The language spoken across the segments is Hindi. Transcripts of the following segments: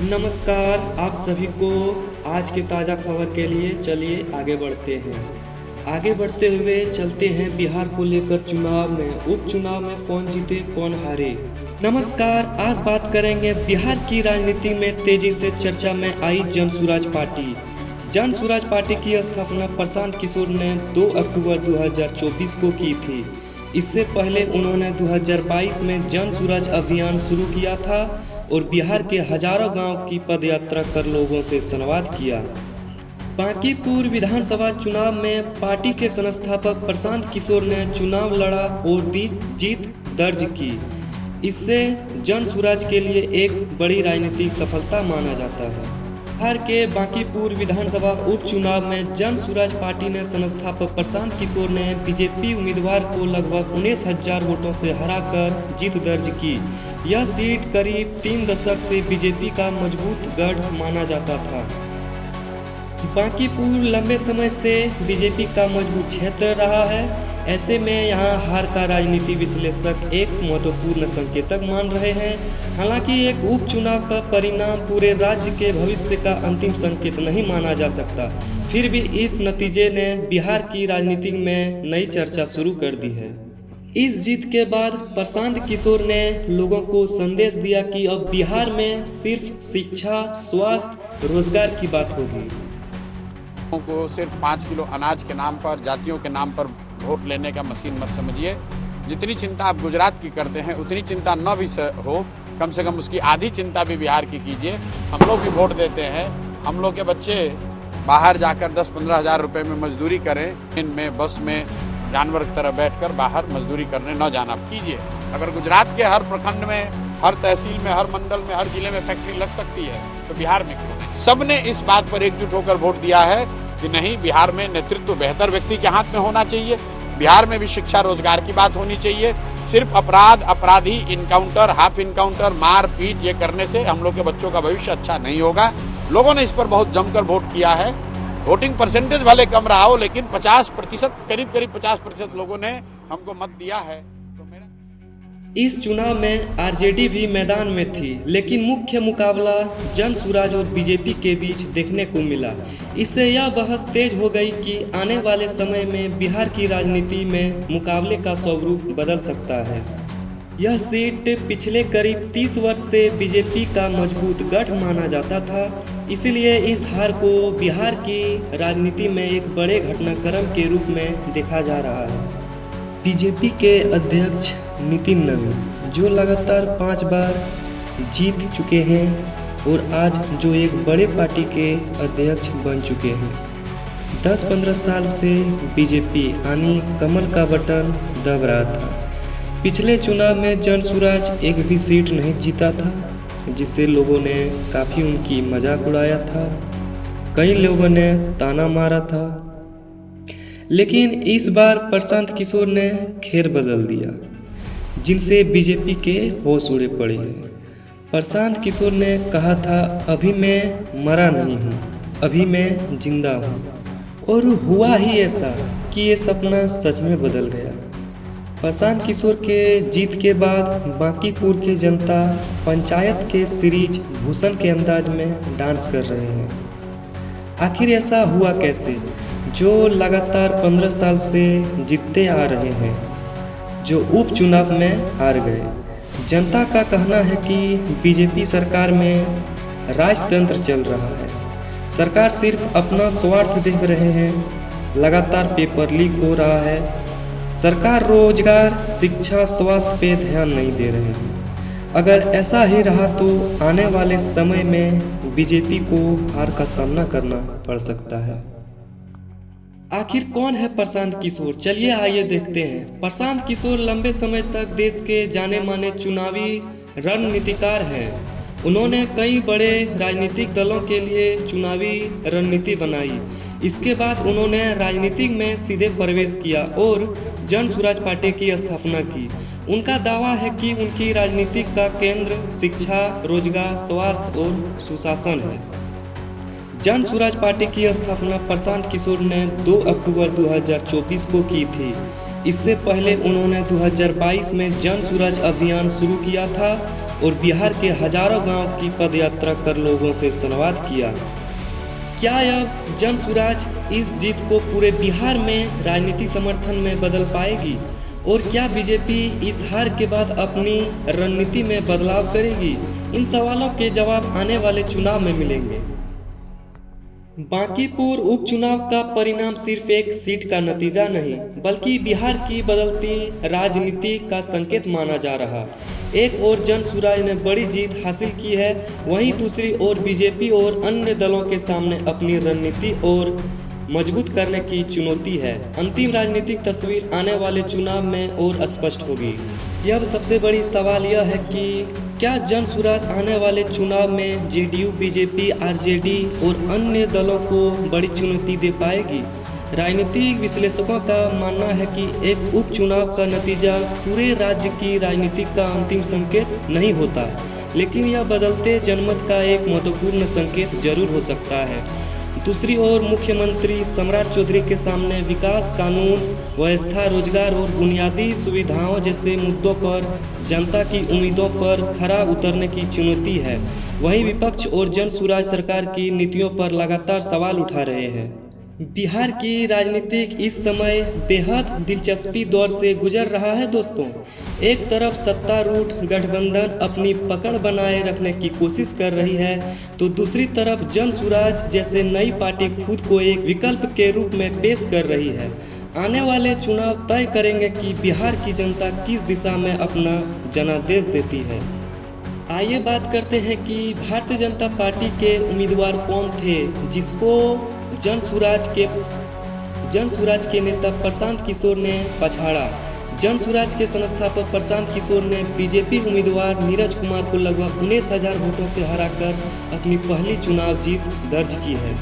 नमस्कार आप सभी को। आज की ताज़ा खबर के लिए चलिए आगे बढ़ते हैं। आगे बढ़ते हुए चलते हैं बिहार को लेकर चुनाव में। उपचुनाव में कौन जीते कौन हारे। नमस्कार, आज बात करेंगे बिहार की राजनीति में तेजी से चर्चा में आई जन सुराज पार्टी। जन सुराज पार्टी की स्थापना प्रशांत किशोर ने 2 अक्टूबर 2024 को की थी। इससे पहले उन्होंने 2022 में जन सुराज अभियान शुरू किया था और बिहार के हजारों गांव की पदयात्रा कर लोगों से संवाद किया। बांकीपुर विधानसभा चुनाव में पार्टी के संस्थापक प्रशांत किशोर ने चुनाव लड़ा और जीत दर्ज की। इससे जन सुराज के लिए एक बड़ी राजनीतिक सफलता माना जाता है। बिहार के बांकीपुर विधानसभा उपचुनाव में जन सुराज पार्टी ने संस्थापक प्रशांत किशोर ने बीजेपी उम्मीदवार को लगभग 19,000 वोटों से हराकर जीत दर्ज की। यह सीट करीब 3 दशक से बीजेपी का मजबूत गढ़ माना जाता था। बांकीपुर लंबे समय से बीजेपी का मजबूत क्षेत्र रहा है। ऐसे में यहाँ हार का राजनीति विश्लेषक एक महत्वपूर्ण संकेतक मान रहे हैं। हालांकि एक उपचुनाव का परिणाम पूरे राज्य के भविष्य का अंतिम संकेत नहीं माना जा सकता, फिर भी इस नतीजे ने बिहार की राजनीति में नई चर्चा शुरू कर दी है। इस जीत के बाद प्रशांत किशोर ने लोगों को संदेश दिया कि अब बिहार में सिर्फ शिक्षा, स्वास्थ्य, रोजगार की बात होगी। को सिर्फ 5 किलो अनाज के नाम पर, जातियों के नाम पर वोट लेने का मशीन मत समझिए। जितनी चिंता आप गुजरात की करते हैं उतनी चिंता न भी हो, कम से कम उसकी आधी चिंता भी बिहार की कीजिए। हम लोग भी वोट देते हैं। हम लोग के बच्चे बाहर जाकर 10-15 हज़ार रुपये में मजदूरी करें, इनमें बस में जानवर की तरह बैठकर बाहर मजदूरी करने न जाना कीजिए। अगर गुजरात के हर प्रखंड में, हर तहसील में, हर मंडल में, हर जिले में फैक्ट्री लग सकती है तो बिहार में क्यों नहीं। सबने इस बात पर एकजुट होकर वोट दिया है कि नहीं, बिहार में नेतृत्व बेहतर व्यक्ति के हाथ में होना चाहिए। बिहार में भी शिक्षा, रोजगार की बात होनी चाहिए। सिर्फ अपराधी, इनकाउंटर, हाफ इनकाउंटर, मार पीट ये करने से हम लोग के बच्चों का भविष्य अच्छा नहीं होगा। लोगों ने इस पर बहुत जमकर वोट किया है। वोटिंग परसेंटेज भले कम रहा हो, लेकिन 50%, करीब 50% लोगों ने हमको मत दिया है। इस चुनाव में आरजेडी भी मैदान में थी, लेकिन मुख्य मुकाबला जन सुराज और बीजेपी के बीच देखने को मिला। इससे यह बहस तेज हो गई कि आने वाले समय में बिहार की राजनीति में मुकाबले का स्वरूप बदल सकता है। यह सीट पिछले करीब 30 वर्ष से बीजेपी का मजबूत गढ़ माना जाता था। इसलिए इस हार को बिहार की राजनीति में एक बड़े घटनाक्रम के रूप में देखा जा रहा है। बीजेपी के अध्यक्ष नितिन नवीन, जो लगातार 5 बार जीत चुके हैं और आज जो एक बड़े पार्टी के अध्यक्ष बन चुके हैं, 10-15 साल से बीजेपी यानी कमल का बटन दब रहा था। पिछले चुनाव में जन सुराज एक भी सीट नहीं जीता था, जिससे लोगों ने काफ़ी उनकी मजाक उड़ाया था। कई लोगों ने ताना मारा था, लेकिन इस बार प्रशांत किशोर ने खेर बदल दिया, जिनसे बीजेपी के होश उड़े पड़े हैं। प्रशांत किशोर ने कहा था, अभी मैं मरा नहीं हूँ, अभी मैं जिंदा हूँ। और हुआ ही ऐसा कि ये सपना सच में बदल गया। प्रशांत किशोर के जीत के बाद बांकीपुर के जनता पंचायत के सीरीज भूषण के अंदाज में डांस कर रहे हैं। आखिर ऐसा हुआ कैसे, जो लगातार 15 साल से जीतते आ रहे हैं, जो उपचुनाव में हार गए। जनता का कहना है कि बीजेपी सरकार में राजतंत्र चल रहा है। सरकार सिर्फ अपना स्वार्थ देख रहे हैं। लगातार पेपर लीक हो रहा है। सरकार रोजगार, शिक्षा, स्वास्थ्य पे ध्यान नहीं दे रहे हैं। अगर ऐसा ही रहा तो आने वाले समय में बीजेपी को हार का सामना करना पड़ सकता है। आखिर कौन है प्रशांत किशोर? चलिए आइए देखते हैं। प्रशांत किशोर लंबे समय तक देश के जाने माने चुनावी रणनीतिकार हैं। उन्होंने कई बड़े राजनीतिक दलों के लिए चुनावी रणनीति बनाई। इसके बाद उन्होंने राजनीति में सीधे प्रवेश किया और जन सुराज पार्टी की स्थापना की। उनका दावा है कि उनकी राजनीति का केंद्र शिक्षा, रोजगार, स्वास्थ्य और सुशासन है। जन सुराज पार्टी की स्थापना प्रशांत किशोर ने 2 अक्टूबर 2024 को की थी। इससे पहले उन्होंने 2022 में जन सुराज अभियान शुरू किया था और बिहार के हजारों गांव की पदयात्रा कर लोगों से संवाद किया। क्या अब जन सुराज इस जीत को पूरे बिहार में राजनीतिक समर्थन में बदल पाएगी और क्या बीजेपी इस हार के बाद अपनी रणनीति में बदलाव करेगी? इन सवालों के जवाब आने वाले चुनाव में मिलेंगे। बांकीपुर उपचुनाव का परिणाम सिर्फ एक सीट का नतीजा नहीं बल्कि बिहार की बदलती राजनीति का संकेत माना जा रहा। एक ओर जन सुराज ने बड़ी जीत हासिल की है, वहीं दूसरी ओर बीजेपी और अन्य दलों के सामने अपनी रणनीति और मजबूत करने की चुनौती है। अंतिम राजनीतिक तस्वीर आने वाले चुनाव में और स्पष्ट होगी। अब सबसे बड़ी सवाल यह है कि क्या जन सुराज आने वाले चुनाव में जेडीयू, बीजेपी, आरजेडी और अन्य दलों को बड़ी चुनौती दे पाएगी? राजनीतिक विश्लेषकों का मानना है कि एक उपचुनाव का नतीजा पूरे राज्य की राजनीति का अंतिम संकेत नहीं होता, लेकिन यह बदलते जनमत का एक महत्वपूर्ण संकेत जरूर हो सकता है। दूसरी ओर मुख्यमंत्री सम्राट चौधरी के सामने विकास, कानून व्यवस्था, रोजगार और बुनियादी सुविधाओं जैसे मुद्दों पर जनता की उम्मीदों पर खरा उतरने की चुनौती है। वहीं विपक्ष और जन सुराज सरकार की नीतियों पर लगातार सवाल उठा रहे हैं। बिहार की राजनीतिक इस समय बेहद दिलचस्पी दौर से गुजर रहा है दोस्तों। एक तरफ सत्तारूढ़ गठबंधन अपनी पकड़ बनाए रखने की कोशिश कर रही है, तो दूसरी तरफ जन सुराज जैसे नई पार्टी खुद को एक विकल्प के रूप में पेश कर रही है। आने वाले चुनाव तय करेंगे कि बिहार की जनता किस दिशा में अपना जनादेश देती है। आइए बात करते हैं कि भारतीय जनता पार्टी के उम्मीदवार कौन थे जिसको जन सुराज के नेता प्रशांत किशोर ने पछाड़ा। जन सुराज के संस्थापक प्रशांत किशोर ने बीजेपी उम्मीदवार नीरज कुमार को लगभग 19,000 वोटों से हराकर अपनी पहली चुनाव जीत दर्ज की है।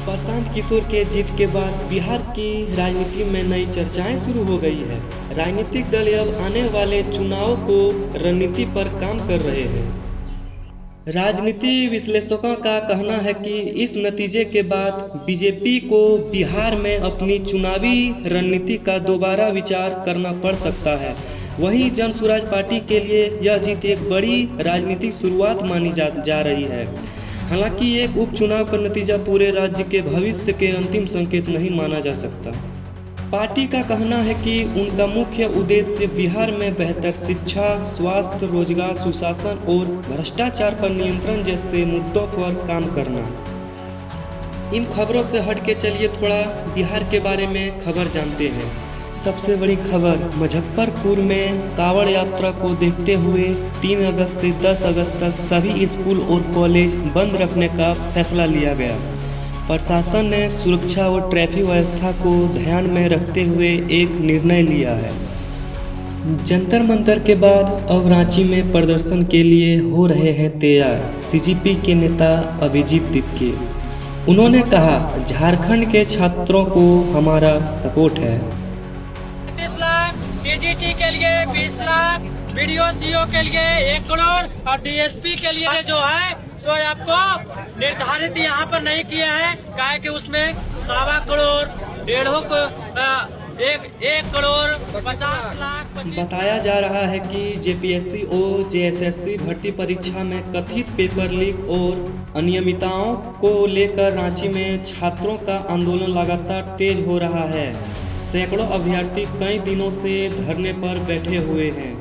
प्रशांत किशोर के जीत के बाद बिहार की राजनीति में नई चर्चाएं शुरू हो गई है। राजनीतिक दल अब आने वाले चुनाव को रणनीति पर काम कर रहे हैं। राजनीति विश्लेषकों का कहना है कि इस नतीजे के बाद बीजेपी को बिहार में अपनी चुनावी रणनीति का दोबारा विचार करना पड़ सकता है। वहीं जन सुराज पार्टी के लिए यह जीत एक बड़ी राजनीतिक शुरुआत मानी जा रही है। हालांकि एक उपचुनाव का नतीजा पूरे राज्य के भविष्य के अंतिम संकेत नहीं माना जा सकता। पार्टी का कहना है कि उनका मुख्य उद्देश्य बिहार में बेहतर शिक्षा, स्वास्थ्य, रोजगार, सुशासन और भ्रष्टाचार पर नियंत्रण जैसे मुद्दों पर काम करना। इन खबरों से हटके चलिए थोड़ा बिहार के बारे में खबर जानते हैं। सबसे बड़ी खबर, मुजफ्फरपुर में कांवड़ यात्रा को देखते हुए 3 अगस्त से 10 अगस्त तक सभी स्कूल और कॉलेज बंद रखने का फैसला लिया गया। प्रशासन ने सुरक्षा और ट्रैफिक व्यवस्था को ध्यान में रखते हुए एक निर्णय लिया है। जंतर मंतर के बाद अब रांची में प्रदर्शन के लिए हो रहे हैं तैयार सीजीपी के नेता अभिजीत दीपके। उन्होंने कहा, झारखंड के छात्रों को हमारा सपोर्ट है। 30 लाख टीजीटी के लिए 20 लाख, वीडियो सीओ के लिए 1 करोड़ और डीएसपी के लिए जो है तो आपको निर्धारित यहाँ पर नहीं किया है, काहे कि उसमें 1.25 करोड़, 1 करोड़ 50 लाख। बताया जा रहा है कि जेपीएससी और जेएसएससी भर्ती परीक्षा में कथित पेपर लीक और अनियमितताओं को लेकर रांची में छात्रों का आंदोलन लगातार तेज हो रहा है। सैकड़ों अभ्यर्थी कई दिनों से धरने पर बैठे हुए हैं।